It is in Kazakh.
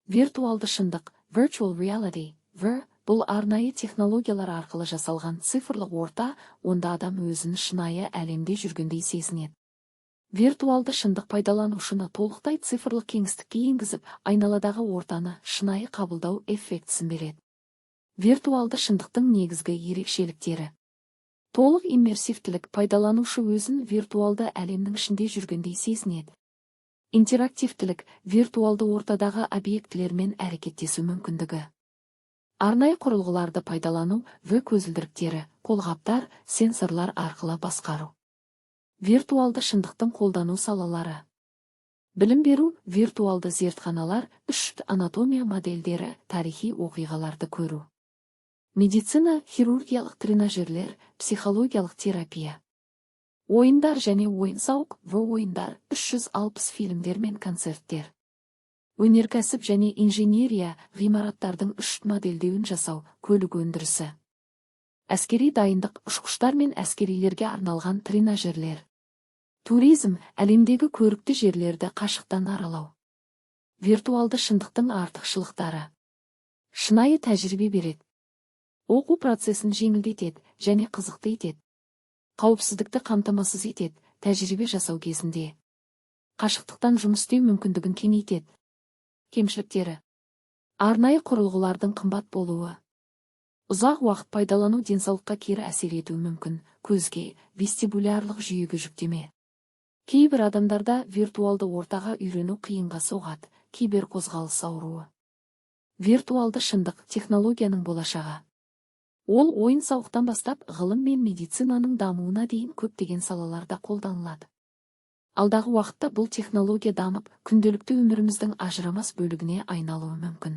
Виртуалды шындық, virtual reality, бұл арнайы технологиялар арқылы жасалған цифрлық орта, онда адам өзін шынайы әлемде жүргендей сезінеді. Виртуалды шындық пайдаланушыны толықтай цифрлық кеңістікке енгізіп, айналадағы ортаны шынайы қабылдау эффектісін береді. Виртуалды шындықтың негізгі ерекшеліктері. Толық иммерсивтілік, пайдаланушы өзін виртуалды әлемнің ішінде жүргендей сезінеді. Интерактивтілік, виртуалды ортадағы объектілермен әрекеттесу мүмкіндігі. Арнайы құрылғыларды пайдалану, көзілдіріктері, қолғаптар, сенсорлар арқылы басқару. Виртуалды шындықтың қолдану салалары. Білім беру, виртуалды зертханалар, 3D анатомия модельдері, тарихи оқиғаларды көру. Медицина, хирургиялық тренажерлер, психологиялық терапия. Ойындар және ойын-сауық, ойындар, 360 фильмдер мен концерттер. Өнеркәсіп және инженерия, ғимараттардың 3D модельдеуін жасау, көлік өндірісі. Әскери дайындық, ұшқыштар мен әскерилерге арналған тренажерлер. Туризм, әлемдегі көрікті жерлерді қашықтан аралау. Виртуалды шындықтың артықшылықтары. Шынайы тәжірибе береді. Оқу процесін жеңілдетеді және қызықты етеді. Қауіпсіздікті қамтамасыз етеді, тәжірибе жасау кезінде. Қашықтықтан жұмыс істеу мүмкіндігін кеңейтеді. Кемшіліктері. Арнайы құрылғылардың қымбат болуы. Ұзақ уақыт пайдалану денсаулыққа кері әсер етуі мүмкін, көзге, вестибулярлық жүйеге жүктеме. Кейбір адамдарда виртуалды ортаға үйрену қиынға соғады, киберқозғалыс ауруы. Виртуалды шындық, технологияның болашағы. Ол ойын-сауықтан бастап ғылым мен медицинаның дамуына дейін көптеген салаларда қолданылады. Алдағы уақытта бұл технология дамып, күнделікті өміріміздің ажырамас бөлігіне айналуы мүмкін.